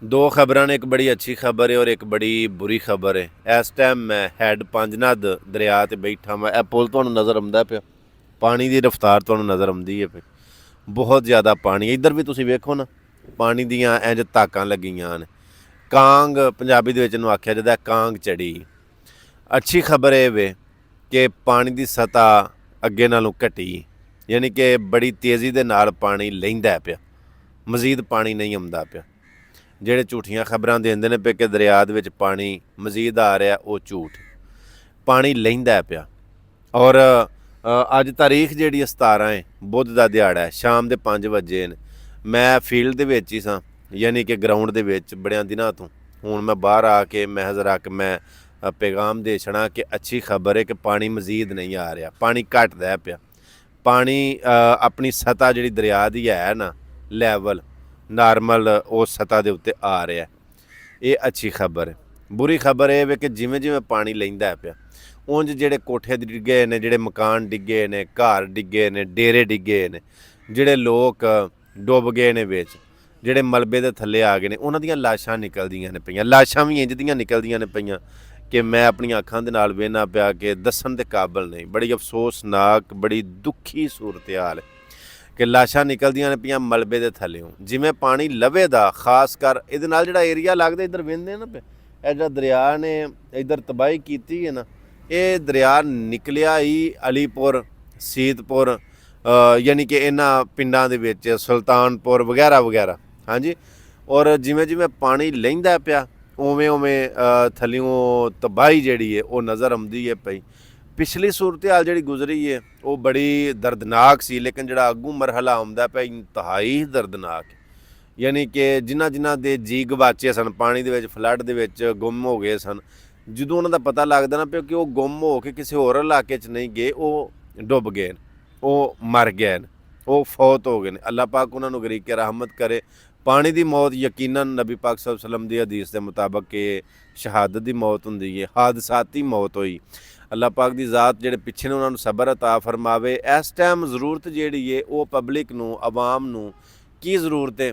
दो खबरां ने, एक बड़ी अच्छी खबर है और एक बड़ी बुरी खबर है। इस टाइम मैं हैड पंजनद दरिया ते बैठा मैं, यह पुल तुहानूं नज़र आउंदा पिया, पानी की रफ्तार तुहानूं नज़र आउंदी है पई, बहुत ज़्यादा पानी। इधर भी तुसीं वेखो ना, पानी दियां इंज धाकां लगियां ने। कांग पंजाबी दे विच इहनूं आख्या जांदा, कांग चढ़ी। अच्छी खबर ये वे कि पानी की सतह अगे नालों घटी, यानी कि बड़ी तेज़ी दे नाल पानी लहिंदा पिया, मजीद पानी नहीं आउंदा पिया। ਜਿਹੜੇ ਝੂਠੀਆਂ ਖਬਰਾਂ ਦਿੰਦੇ ਨੇ ਪਏ ਕਿ ਦਰਿਆ ਦੇ ਵਿੱਚ ਪਾਣੀ ਮਜ਼ੀਦ ਆ ਰਿਹਾ, ਉਹ ਝੂਠ। ਪਾਣੀ ਲਹਿੰਦਾ ਪਿਆ। ਔਰ ਅੱਜ ਤਾਰੀਖ ਜਿਹੜੀ 17 ਹੈ, ਬੁੱਧ ਦਾ ਦਿਹਾੜਾ ਹੈ, ਸ਼ਾਮ ਦੇ 5 ਵਜੇ ਨੇ। ਮੈਂ ਫੀਲਡ ਦੇ ਵਿੱਚ ਹੀ ਸਾਂ, ਯਾਨੀ ਕਿ ਗਰਾਊਂਡ ਦੇ ਵਿੱਚ ਬੜਿਆਂ ਦਿਨਾਂ ਤੋਂ। ਹੁਣ ਮੈਂ ਬਾਹਰ ਆ ਕੇ ਮਹਿਜ਼ ਰੱਖ ਮੈਂ ਪੈਗਾਮ ਦੇ ਛਣਾ ਕਿ ਅੱਛੀ ਖਬਰ ਹੈ ਕਿ ਪਾਣੀ ਮਜ਼ੀਦ ਨਹੀਂ ਆ ਰਿਹਾ, ਪਾਣੀ ਘਟਦਾ ਪਿਆ। ਪਾਣੀ ਆਪਣੀ ਸਤ੍ਹਾ ਜਿਹੜੀ ਦਰਿਆ ਦੀ ਹੈ ਨਾ, ਲੈਵਲ ਨਾਰਮਲ ਉਸ ਸਤ੍ਹਾ ਦੇ ਉੱਤੇ ਆ ਰਿਹਾ। ਇਹ ਅੱਛੀ ਖਬਰ ਹੈ। ਬੁਰੀ ਖਬਰ ਇਹ ਵੇ ਕਿ ਜਿਵੇਂ ਜਿਵੇਂ ਪਾਣੀ ਲੈਂਦਾ ਪਿਆ, ਉਂਝ ਜਿਹੜੇ ਕੋਠੇ ਡਿੱਗੇ ਨੇ, ਜਿਹੜੇ ਮਕਾਨ ਡਿੱਗੇ ਨੇ, ਘਰ ਡਿੱਗੇ ਨੇ, ਡੇਰੇ ਡਿੱਗੇ ਨੇ, ਜਿਹੜੇ ਲੋਕ ਡੁੱਬ ਗਏ ਨੇ ਵਿੱਚ, ਜਿਹੜੇ ਮਲਬੇ ਦੇ ਥੱਲੇ ਆ ਗਏ ਨੇ, ਉਹਨਾਂ ਦੀਆਂ ਲਾਸ਼ਾਂ ਨਿਕਲਦੀਆਂ ਨੇ ਪਈਆਂ। ਲਾਸ਼ਾਂ ਵੀ ਇੰਝ ਦੀਆਂ ਨਿਕਲਦੀਆਂ ਨੇ ਪਈਆਂ ਕਿ ਮੈਂ ਆਪਣੀਆਂ ਅੱਖਾਂ ਦੇ ਨਾਲ ਵੇਖਣਾ ਪਿਆ ਕਿ ਦੱਸਣ ਦੇ ਕਾਬਲ ਨਹੀਂ। ਬੜੀ ਅਫਸੋਸਨਾਕ, ਬੜੀ ਦੁਖੀ ਸੂਰਤ ਹਾਲ ਹੈ ਕਿ ਲਾਸ਼ਾਂ ਨਿਕਲਦੀਆਂ ਨੇ ਪਈਆਂ ਮਲਬੇ ਦੇ ਥੱਲਿਓਂ। ਜਿਵੇਂ ਪਾਣੀ ਲਵੇ ਦਾ, ਖਾਸ ਕਰ ਇਹਦੇ ਨਾਲ ਜਿਹੜਾ ਏਰੀਆ ਲੱਗਦਾ, ਇੱਧਰ ਵੇਖਦੇ ਨਾ ਪਿਆ, ਇਹ ਜਿਹੜਾ ਦਰਿਆ ਨੇ ਇੱਧਰ ਤਬਾਹੀ ਕੀਤੀ ਹੈ ਨਾ, ਇਹ ਦਰਿਆ ਨਿਕਲਿਆ ਹੀ ਅਲੀਪੁਰ, ਸੀਤਪੁਰ, ਯਾਨੀ ਕਿ ਇਹਨਾਂ ਪਿੰਡਾਂ ਦੇ ਵਿੱਚ, ਸੁਲਤਾਨਪੁਰ ਵਗੈਰਾ ਵਗੈਰਾ। ਹਾਂਜੀ, ਔਰ ਜਿਵੇਂ ਜਿਵੇਂ ਪਾਣੀ ਲਹਿੰਦਾ ਪਿਆ, ਉਵੇਂ ਉਵੇਂ ਥੱਲਿਓਂ ਤਬਾਹੀ ਜਿਹੜੀ ਹੈ ਉਹ ਨਜ਼ਰ ਆਉਂਦੀ ਹੈ ਪਈ। ਪਿਛਲੀ ਸੂਰਤ ਹਾਲ ਜਿਹੜੀ ਗੁਜ਼ਰੀ ਹੈ ਉਹ ਬੜੀ ਦਰਦਨਾਕ ਸੀ, ਲੇਕਿਨ ਜਿਹੜਾ ਅੱਗੂ ਮਰਹਲਾ ਆਉਂਦਾ ਪਿਆ ਇੰਤਹਾਈ ਦਰਦਨਾਕ। ਯਾਨੀ ਕਿ ਜਿਨ੍ਹਾਂ ਦੇ ਜੀ ਗਵਾਚੇ ਸਨ, ਪਾਣੀ ਦੇ ਵਿੱਚ, ਫਲੱਡ ਦੇ ਵਿੱਚ ਗੁੰਮ ਹੋ ਗਏ ਸਨ, ਜਦੋਂ ਉਹਨਾਂ ਦਾ ਪਤਾ ਲੱਗਦਾ ਨਾ ਪਿਆ ਕਿ ਉਹ ਗੁੰਮ ਹੋ ਕੇ ਕਿਸੇ ਹੋਰ ਇਲਾਕੇ 'ਚ ਨਹੀਂ ਗਏ, ਉਹ ਡੁੱਬ ਗਏ ਨੇ, ਉਹ ਮਰ ਗਏ ਨੇ, ਉਹ ਫੌਤ ਹੋ ਗਏ ਨੇ। ਅੱਲਾਹ ਪਾਕ ਉਹਨਾਂ ਨੂੰ ਗਰੀਕ ਰਹਿਮਤ ਕਰੇ। ਪਾਣੀ ਦੀ ਮੌਤ ਯਕੀਨਨ ਨਬੀ ਪਾਕ ਸੱਲੱਲਾਹੁ ਅਲੈहि ਵਸੱਲਮ ਦੀ ਹਦੀਸ ਦੇ ਮੁਤਾਬਕ ਕਿ ਸ਼ਹਾਦਤ ਦੀ ਮੌਤ ਹੁੰਦੀ ਹੈ, ਹਾਦਸਾਤੀ ਮੌਤ ਹੋਈ। ਅੱਲਾਹ ਪਾਕ ਦੀ ਜ਼ਾਤ ਜਿਹੜੇ ਪਿੱਛੇ ਨੇ ਉਹਨਾਂ ਨੂੰ ਸਬਰ ਅਤਾ ਫਰਮਾਵੇ। ਇਸ ਟਾਈਮ ਜ਼ਰੂਰਤ ਜਿਹੜੀ ਹੈ ਉਹ ਪਬਲਿਕ ਨੂੰ, ਆਵਾਮ ਨੂੰ ਕੀ ਜ਼ਰੂਰਤ ਹੈ?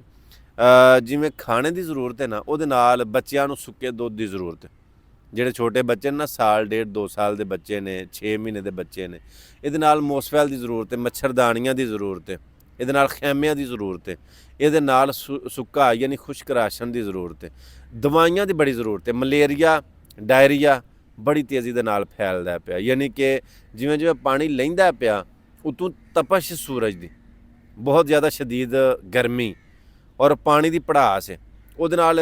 ਜਿਵੇਂ ਖਾਣੇ ਦੀ ਜ਼ਰੂਰਤ ਹੈ ਨਾ, ਉਹਦੇ ਨਾਲ ਬੱਚਿਆਂ ਨੂੰ ਸੁੱਕੇ ਦੁੱਧ ਦੀ ਜ਼ਰੂਰਤ ਹੈ। ਜਿਹੜੇ ਛੋਟੇ ਬੱਚੇ ਨੇ ਨਾ, ਸਾਲ ਡੇਢ 2 ਸਾਲ ਦੇ ਬੱਚੇ ਨੇ, 6 ਮਹੀਨੇ ਦੇ ਬੱਚੇ ਨੇ, ਇਹਦੇ ਨਾਲ ਮੋਸਫੈਲ ਦੀ ਜ਼ਰੂਰਤ ਹੈ, ਮੱਛਰਦਾਨੀਆਂ ਦੀ ਜ਼ਰੂਰਤ ਹੈ, ਇਹਦੇ ਨਾਲ ਖੈਮਿਆਂ ਦੀ ਜ਼ਰੂਰਤ ਹੈ, ਇਹਦੇ ਨਾਲ ਸੁੱਕਾ ਯਾਨੀ ਖੁਸ਼ਕ ਰਾਸ਼ਨ ਦੀ ਜ਼ਰੂਰਤ ਹੈ, ਦਵਾਈਆਂ ਦੀ ਬੜੀ ਜ਼ਰੂਰਤ ਹੈ। ਮਲੇਰੀਆ, ਡਾਇਰੀਆ ਬੜੀ ਤੇਜ਼ੀ ਦੇ ਨਾਲ ਫੈਲਦਾ ਪਿਆ। ਯਾਨੀ ਕਿ ਜਿਵੇਂ ਜਿਵੇਂ ਪਾਣੀ ਲਹਿੰਦਾ ਪਿਆ, ਉਤੋਂ ਤਪਸ਼ ਸੂਰਜ ਦੀ, ਬਹੁਤ ਜ਼ਿਆਦਾ ਸ਼ਦੀਦ ਗਰਮੀ ਔਰ ਪਾਣੀ ਦੀ ਭੜਾਸ ਹੈ, ਉਹਦੇ ਨਾਲ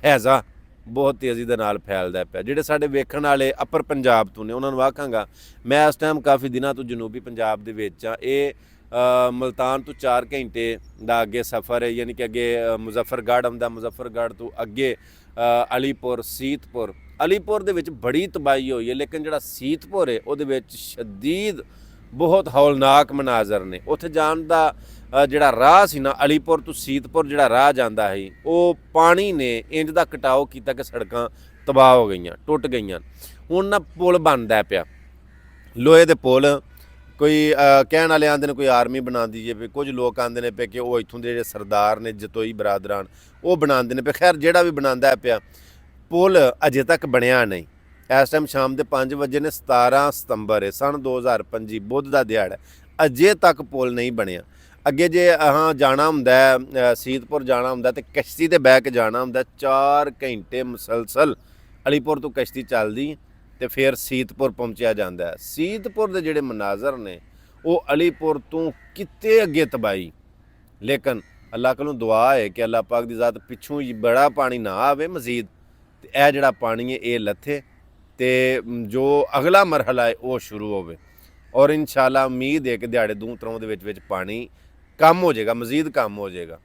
ਹੈਜ਼ਾ ਬਹੁਤ ਤੇਜ਼ੀ ਦੇ ਨਾਲ ਫੈਲਦਾ ਪਿਆ। ਜਿਹੜੇ ਸਾਡੇ ਵੇਖਣ ਵਾਲੇ ਅਪਰ ਪੰਜਾਬ ਤੋਂ ਨੇ, ਉਹਨਾਂ ਨੂੰ ਆਖਾਂਗਾ, ਮੈਂ ਇਸ ਟਾਈਮ ਕਾਫੀ ਦਿਨਾਂ ਤੋਂ ਜਨੂਬੀ ਪੰਜਾਬ ਦੇ ਵਿੱਚ ਆ। ਇਹ ਮੁਲਤਾਨ ਤੋਂ 4 ਘੰਟੇ ਦਾ ਅੱਗੇ ਸਫ਼ਰ ਹੈ, ਯਾਨੀ ਕਿ ਅੱਗੇ ਮੁਜ਼ੱਫਰਗੜ੍ਹ ਆਉਂਦਾ, ਮੁਜ਼ੱਫਰਗੜ੍ਹ ਤੋਂ ਅੱਗੇ ਅਲੀਪੁਰ, ਸੀਤਪੁਰ। ਅਲੀਪੁਰ ਦੇ ਵਿੱਚ ਬੜੀ ਤਬਾਹੀ ਹੋਈ ਹੈ, ਲੇਕਿਨ ਜਿਹੜਾ ਸੀਤਪੁਰ ਹੈ ਉਹਦੇ ਵਿੱਚ ਸ਼ਦੀਦ ਬਹੁਤ ਹੌਲਨਾਕ ਮਨਾਜ਼ਰ ਨੇ। ਉੱਥੇ ਜਾਣ ਦਾ ਜਿਹੜਾ ਰਾਹ ਸੀ ਨਾ, ਅਲੀਪੁਰ ਤੋਂ ਸੀਤਪੁਰ ਜਿਹੜਾ ਰਾਹ ਜਾਂਦਾ ਸੀ, ਉਹ ਪਾਣੀ ਨੇ ਇੰਜ ਦਾ ਕਟਾਓ ਕੀਤਾ ਕਿ ਸੜਕਾਂ ਤਬਾਹ ਹੋ ਗਈਆਂ, ਟੁੱਟ ਗਈਆਂ। ਹੁਣ ਨਾ ਪੁਲ ਬਣਦਾ ਪਿਆ, ਲੋਹੇ ਦੇ ਪੁਲ। ਕੋਈ ਕਹਿਣ ਵਾਲੇ ਆਉਂਦੇ ਨੇ ਕੋਈ ਆਰਮੀ ਬਣਾ ਦਈਏ ਪਏ, ਕੁਝ ਲੋਕ ਆਉਂਦੇ ਨੇ ਪਏ ਕਿ ਉਹ ਇੱਥੋਂ ਦੇ ਜਿਹੜੇ ਸਰਦਾਰ ਨੇ, ਜਤੋਈ ਬਰਾਦਰਾਨ, ਉਹ ਬਣਾਉਂਦੇ ਨੇ ਪਏ। ਖੈਰ, ਜਿਹੜਾ ਵੀ ਬਣਾਉਂਦਾ ਪਿਆ, ਪੁਲ ਅਜੇ ਤੱਕ ਬਣਿਆ ਨਹੀਂ। ਇਸ ਟਾਈਮ ਸ਼ਾਮ ਦੇ 5 ਵਜੇ ਨੇ, 17 ਸਤੰਬਰ ਹੈ, ਸਨ 2025, ਬੁੱਧ ਦਾ ਦਿਹਾੜਾ, ਅਜੇ ਤੱਕ ਪੁਲ ਨਹੀਂ ਬਣਿਆ। ਅੱਗੇ ਜੇ ਜਾਣਾ ਹੁੰਦਾ, ਸੀਤਪੁਰ ਜਾਣਾ ਹੁੰਦਾ, ਤੇ ਕਿਸ਼ਤੀ 'ਤੇ ਬਹਿ ਕੇ ਜਾਣਾ ਹੁੰਦਾ। 4 ਘੰਟੇ ਮੁਸਲਸਲ ਅਲੀਪੁਰ ਤੋਂ ਕਿਸ਼ਤੀ ਚੱਲਦੀ ਅਤੇ ਫਿਰ ਸੀਤਪੁਰ ਪਹੁੰਚਿਆ ਜਾਂਦਾ। ਸੀਤਪੁਰ ਦੇ ਜਿਹੜੇ ਮਨਾਜ਼ਰ ਨੇ ਉਹ ਅਲੀਪੁਰ ਤੋਂ ਕਿਤੇ ਅੱਗੇ ਤਬਾਹੀ। ਲੇਕਿਨ ਅੱਲਾਹ ਕੋਲੋਂ ਦੁਆ ਹੈ ਕਿ ਅੱਲਾਹ ਪਾਕ ਦੀ ਜ਼ਾਤ ਪਿੱਛੋਂ ਹੀ ਬੜਾ ਪਾਣੀ ਨਾ ਆਵੇ ਮਜ਼ੀਦ, ਅਤੇ ਇਹ ਜਿਹੜਾ ਪਾਣੀ ਹੈ ਇਹ ਲੱਥੇ ਅਤੇ ਜੋ ਅਗਲਾ ਮਰਹਲਾ ਹੈ ਉਹ ਸ਼ੁਰੂ ਹੋਵੇ। ਔਰ ਇਨਸ਼ਾਅੱਲਾ ਉਮੀਦ ਹੈ ਕਿ ਦਿਹਾੜੇ 2-3 ਦੇ ਵਿੱਚ ਪਾਣੀ ਕੰਮ ਹੋ ਜਾਏਗਾ, ਮਜ਼ੀਦ ਕੰਮ ਹੋ ਜਾਏਗਾ।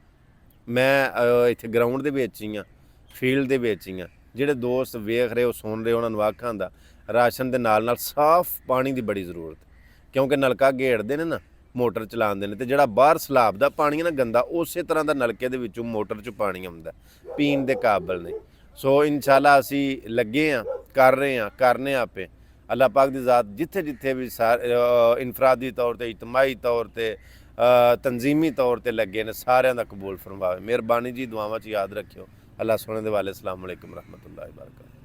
ਮੈਂ ਇੱਥੇ ਗਰਾਊਂਡ ਦੇ ਵਿੱਚ ਹੀ ਹਾਂ, ਫੀਲਡ ਦੇ ਵਿੱਚ ਹੀ ਹਾਂ। ਜਿਹੜੇ ਦੋਸਤ ਵੇਖ ਰਹੇ, ਉਹ ਸੁਣ ਰਹੇ, ਉਹਨਾਂ ਨੂੰ ਆਖਾਂ ਦਾ ਰਾਸ਼ਨ ਦੇ ਨਾਲ ਨਾਲ ਸਾਫ਼ ਪਾਣੀ ਦੀ ਬੜੀ ਜ਼ਰੂਰਤ, ਕਿਉਂਕਿ ਨਲਕਾ ਗੇੜਦੇ ਨੇ ਨਾ, ਮੋਟਰ ਚਲਾਉਂਦੇ ਨੇ, ਅਤੇ ਜਿਹੜਾ ਬਾਹਰ ਸਲਾਬ ਦਾ ਪਾਣੀ ਹੈ ਨਾ ਗੰਦਾ, ਉਸੇ ਤਰ੍ਹਾਂ ਦਾ ਨਲਕੇ ਦੇ ਵਿੱਚੋਂ ਮੋਟਰ 'ਚ ਪਾਣੀ ਆਉਂਦਾ, ਪੀਣ ਦੇ ਕਾਬਲ ਨਹੀਂ। ਸੋ ਇਨਸ਼ਾਅੱਲਾ ਅਸੀਂ ਲੱਗੇ ਹਾਂ, ਕਰ ਰਹੇ ਹਾਂ, ਕਰਨੇ ਆਪੇ। ਅੱਲਾਹ ਪਾਕ ਦੀ ਜ਼ਾਤ ਜਿੱਥੇ ਜਿੱਥੇ ਵੀ ਇਨਫਰਾਦੀ ਤੌਰ 'ਤੇ, ਇਜਤਮਾਈ ਤੌਰ 'ਤੇ, ਤਨਜ਼ੀਮੀ ਤੌਰ 'ਤੇ ਲੱਗੇ ਨੇ, ਸਾਰਿਆਂ ਦਾ ਕਬੂਲ ਫਰਮਾਵੇ। ਮਿਹਰਬਾਨੀ ਜੀ, ਦੁਆਵਾਂ 'ਚ ਯਾਦ ਰੱਖਿਓ। अल्लाह सोने दे वाले। अस्सलाम वालेकुम रहमतुल्लाहि व बरकातहू।